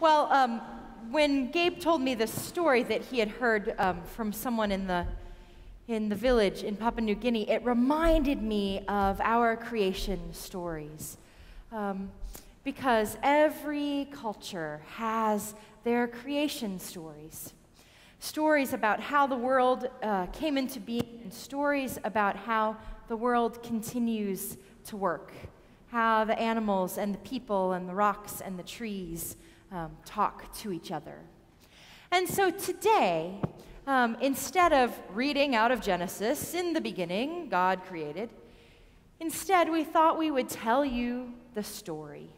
When Gabe told me this story that he had heard from someone in the village in Papua New Guinea, it reminded me of our creation stories. Because every culture has their creation stories. Stories about how the world came into being, and stories about how the world continues to work, how the animals and the people and the rocks and the trees talk to each other. And so today, instead of reading out of Genesis, in the beginning, God created, instead we thought we would tell you the story.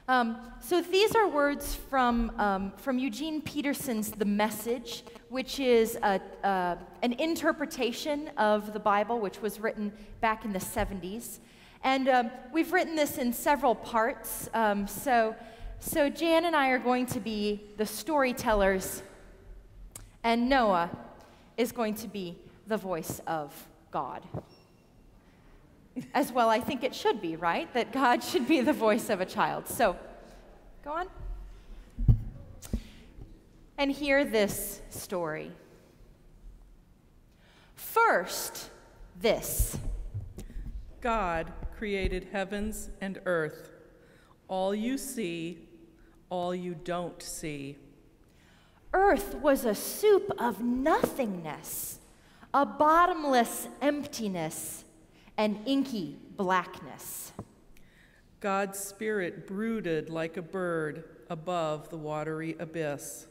So these are words from Eugene Peterson's The Message, which is an interpretation of the Bible, which was written back in the 70s. And we've written this in several parts. So Jan and I are going to be the storytellers, and Noah is going to be the voice of God. As well, I think it should be, right? That God should be the voice of a child. So, go on. And hear this story. First, this. God created heavens and earth. All you see, all you don't see. Earth was a soup of nothingness, a bottomless emptiness, and inky blackness. God's spirit brooded like a bird above the watery abyss.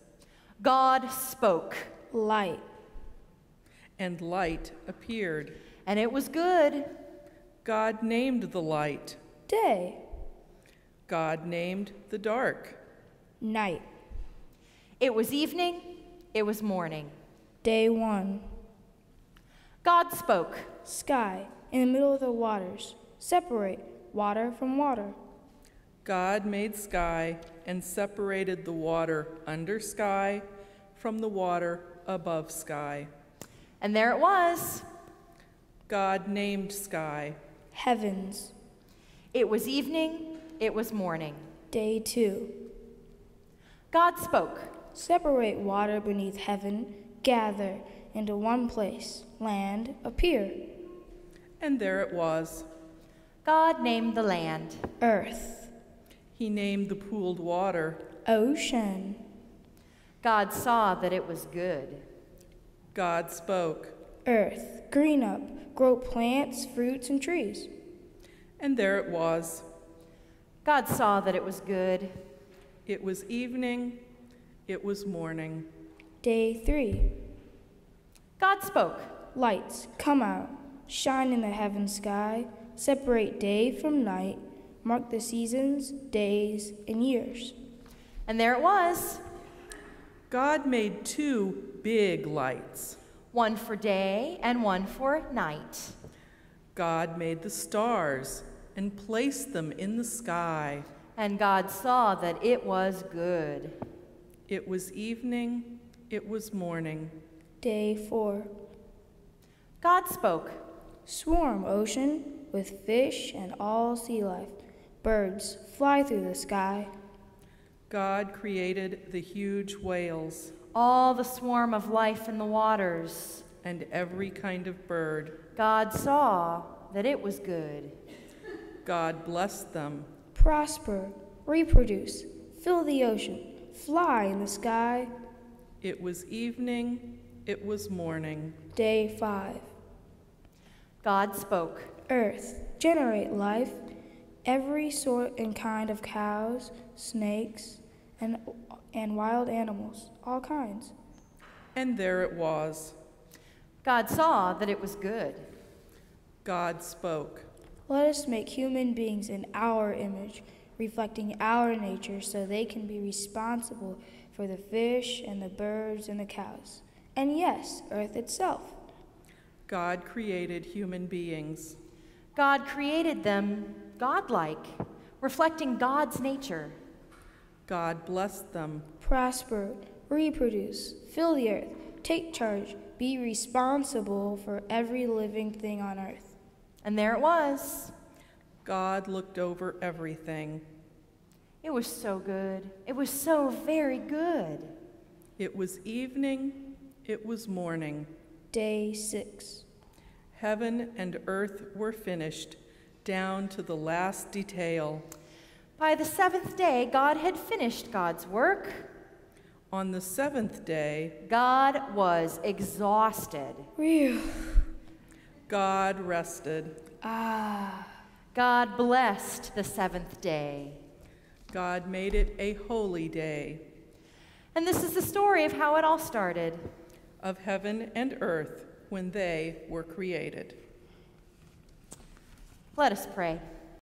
God spoke. Light. And light appeared. And it was good. God named the light. Day. God named the dark. Night. It was evening. It was morning. Day 1. God spoke. Sky. In the middle of the waters. Separate water from water. God made sky and separated the water under sky from the water above sky. And there it was. God named sky. Heavens. It was evening. It was morning. Day 2. God spoke. Separate water beneath heaven. Gather into one place. Land appear. And there it was. God named the land. Earth. He named the pooled water. Ocean. God saw that it was good. God spoke. Earth. Green up. Grow plants, fruits, and trees. And there it was. God saw that it was good. It was evening. It was morning. Day 3. God spoke. Lights, come out. Shine in the heaven sky. Separate day from night. Mark the seasons, days, and years. And there it was. God made 2 big lights. One for day and one for night. God made the stars and placed them in the sky. And God saw that it was good. It was evening. It was morning. Day 4. God spoke. Swarm, ocean, with fish and all sea life. Birds fly through the sky. God created the huge whales. All the swarm of life in the waters. And every kind of bird. God saw that it was good. God blessed them. Prosper, reproduce, fill the ocean, fly in the sky. It was evening. It was morning. Day 5. God spoke. Earth, generate life, every sort and kind of cows, snakes, and wild animals, all kinds. And there it was. God saw that it was good. God spoke. Let us make human beings in our image, reflecting our nature so they can be responsible for the fish and the birds and the cows. And yes, earth itself. God created human beings. God created them godlike, reflecting God's nature. God blessed them. Prosper, reproduce, fill the earth, take charge, be responsible for every living thing on earth. And there it was. God looked over everything. It It was so good. It was so very good. It was evening, it was morning. Day 6. Heaven and earth were finished, down to the last detail. By the seventh day, God had finished God's work. On the seventh day, God was exhausted. Phew. God rested. God blessed the seventh day. God made it a holy day. And this is the story of how it all started. Of heaven and earth when they were created. Let us pray.